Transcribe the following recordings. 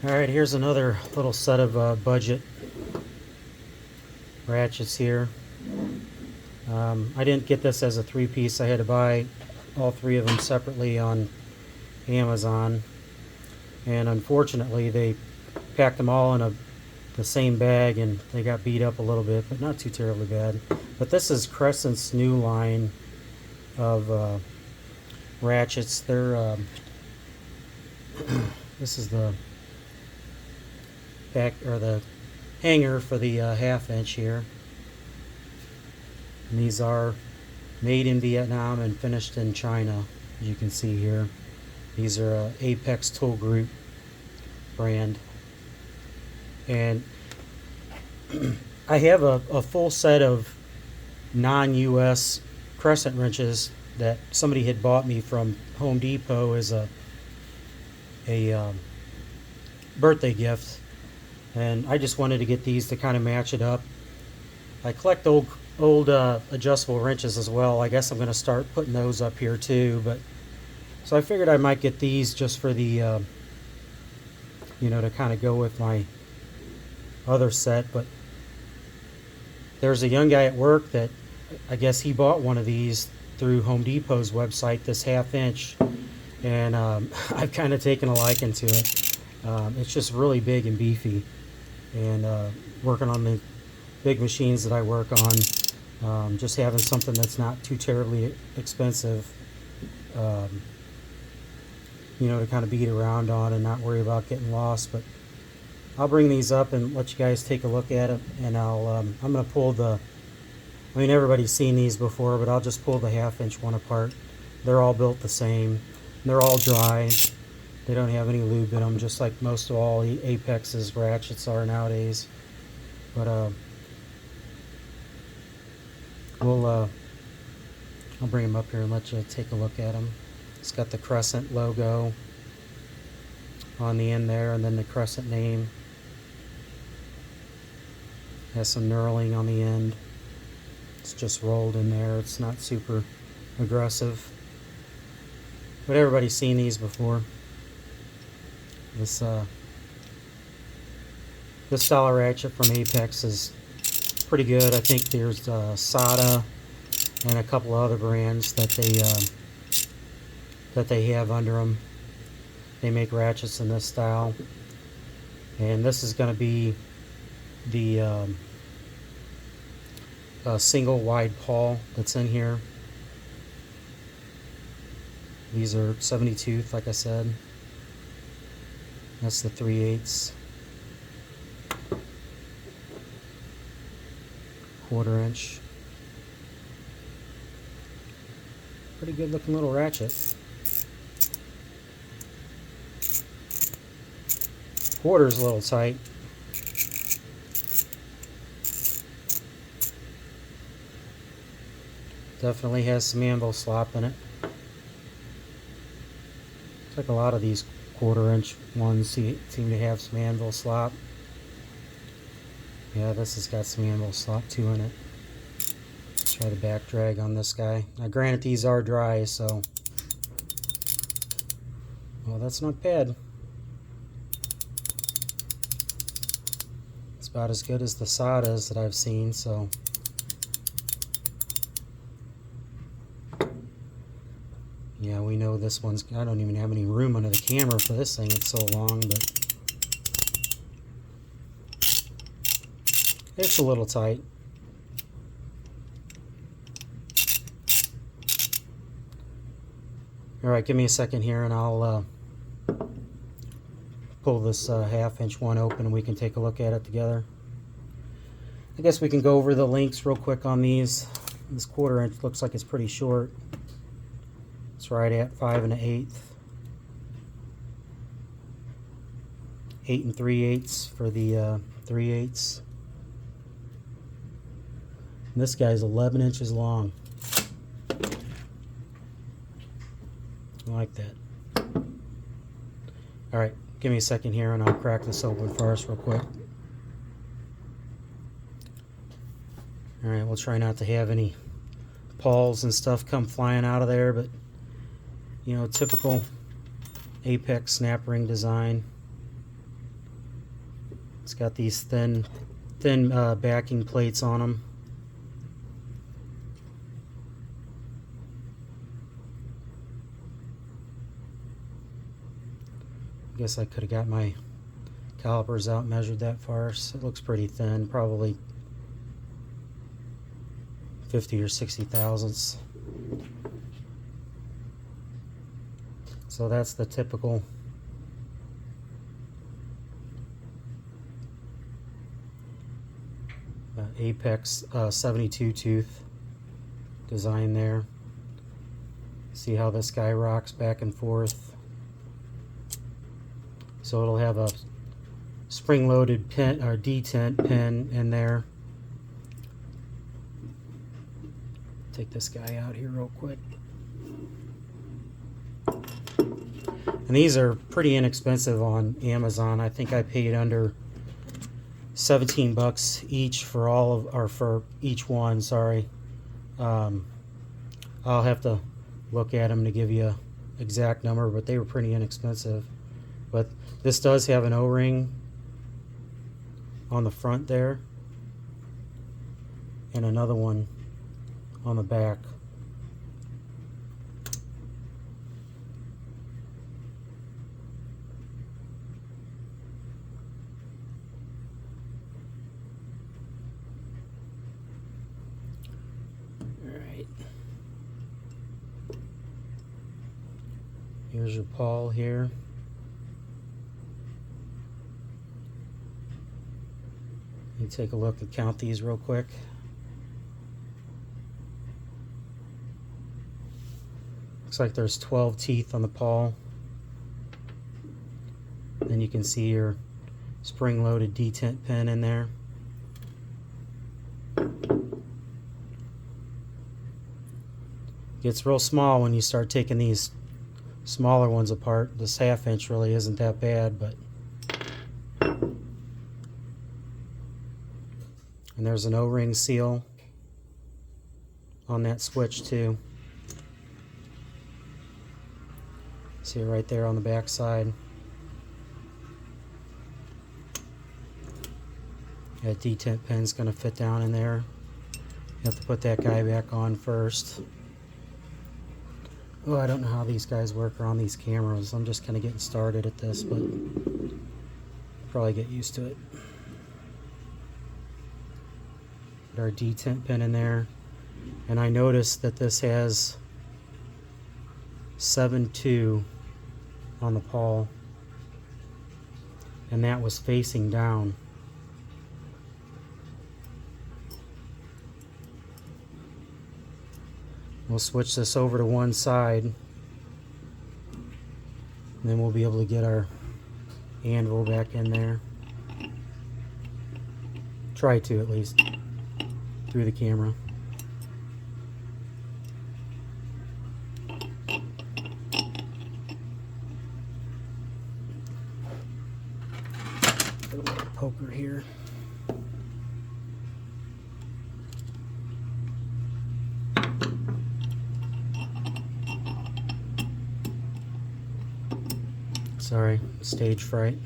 Alright, here's another little set of budget ratchets here. I didn't get this as a three-piece. I had to buy all three of them separately on Amazon. And unfortunately, they packed them all in the same bag and they got beat up a little bit, but not too terribly bad. But this is Crescent's new line of ratchets. They're this is the back or the hanger for the half inch here. And these are made in Vietnam and finished in China, as you can see here. These are Apex Tool Group brand. And I have a full set of non-US crescent wrenches that somebody had bought me from Home Depot as a birthday gift, and I just wanted to get these to kind of match it up. I collect old adjustable wrenches as well. I guess I'm going to start putting those up here too, but so I figured I might get these just for the to kind of go with my other set. But there's a young guy at work that I guess he bought one of these through Home Depot's website, this half inch, and I've kind of taken a liking to it. It's just really big and beefy, and working on the big machines that I work on, just having something that's not too terribly expensive, to kind of beat around on and not worry about getting lost. But I'll bring these up and let you guys take a look at it, and I'm going to pull everybody's seen these before, but I'll just pull the half inch one apart. They're all built the same. They're all dry. They don't have any lube in them, just like most of all Apex's ratchets are nowadays. But I'll bring them up here and let you take a look at them. It's got the Crescent logo on the end there, and then the Crescent name. Has some knurling on the end. It's just rolled in there. It's not super aggressive, but everybody's seen these before. This style of ratchet from Apex is pretty good. I think there's Sada and a couple of other brands that they have under them. They make ratchets in this style, and this is going to be the single wide pawl that's in here. These are 70 tooth, like I said. That's the 3/8, quarter inch. Pretty good looking little ratchet. Quarter's a little tight. Definitely has some anvil slop in it. It's like a lot of these quarter inch ones seem to have some anvil slop. Yeah, this has got some anvil slop too in it. Let's try the back drag on this guy. Now granted, these are dry, so well, that's not bad. It's about as good as the Sadas that I've seen, so yeah, we know this one's, I don't even have any room under the camera for this thing, it's so long, but it's a little tight. Alright, give me a second here and I'll pull this half inch one open and we can take a look at it together. I guess we can go over the lengths real quick on these. This quarter inch looks like it's pretty short. It's right at 5 1/8. 8 3/8 for the 3/8. And this guy's 11 inches long. I like that. Alright, give me a second here and I'll crack this open first real quick. Alright, we'll try not to have any pawls and stuff come flying out of there, but typical Apex snap ring design. It's got these thin backing plates on them. I guess I could have got my calipers out and measured that far. So it looks pretty thin, probably 50 or 60 thousandths. So that's the typical Apex 72 tooth design there. See how this guy rocks back and forth. So it'll have a spring-loaded pin or detent pin in there. Take this guy out here real quick. And these are pretty inexpensive on Amazon. I think I paid under 17 bucks each for all of, or for each one, sorry. I'll have to look at them to give you an exact number, but they were pretty inexpensive. But this does have an O-ring on the front there and another one on the back. Alright. Here's your pawl here. Let me take a look and count these real quick. Looks like there's 12 teeth on the pawl. Then you can see your spring-loaded detent pin in there. Gets real small when you start taking these smaller ones apart. This 1/2 inch really isn't that bad, but and there's an O-ring seal on that switch too. See it right there on the back side. That detent pin's going to fit down in there. You have to put that guy back on first. Oh, I don't know how these guys work around these cameras. I'm just kind of getting started at this, but probably get used to it. Put our detent pin in there, and I noticed that this has 7/2 on the pawl, and that was facing down. We'll switch this over to one side, and then we'll be able to get our anvil back in there. Try to, at least, through the camera. Put a little poker here. Sorry, stage fright.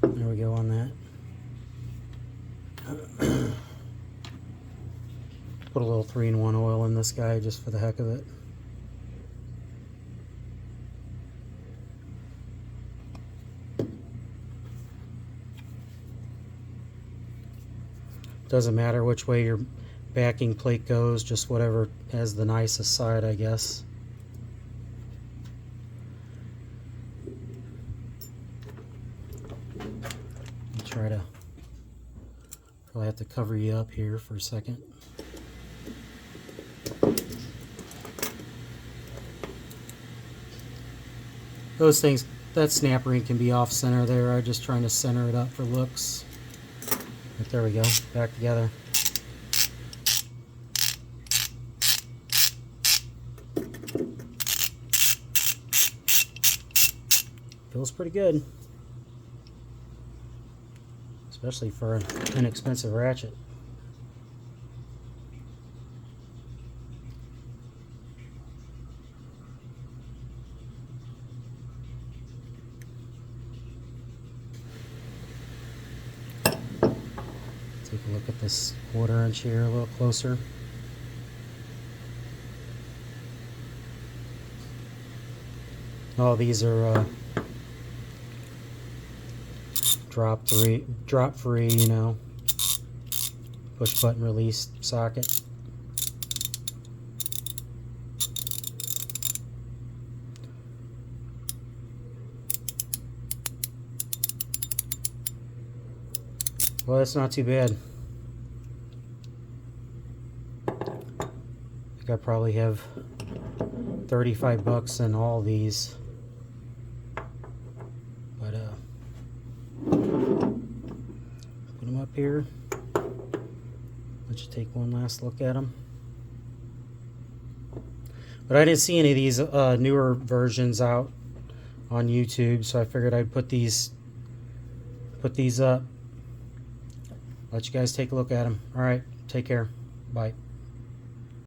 There we go on that. Put a little 3-in-1 oil in this guy just for the heck of it. Doesn't matter which way your backing plate goes, just whatever has the nicest side, I guess. Try to, probably have to cover you up here for a second. Those things, that snap ring can be off center there. I'm just trying to center it up for looks. But there we go, back together. Feels pretty good. Especially for an inexpensive ratchet. Take a look at this 1/4 inch here a little closer. All these are drop free, you know, push button release socket. Well, that's not too bad. I think I probably have 35 bucks in all these. But put them up here. Let you take one last look at them. But I didn't see any of these newer versions out on YouTube, so I figured I'd put these up. Let you guys take a look at them. All right, take care. Bye.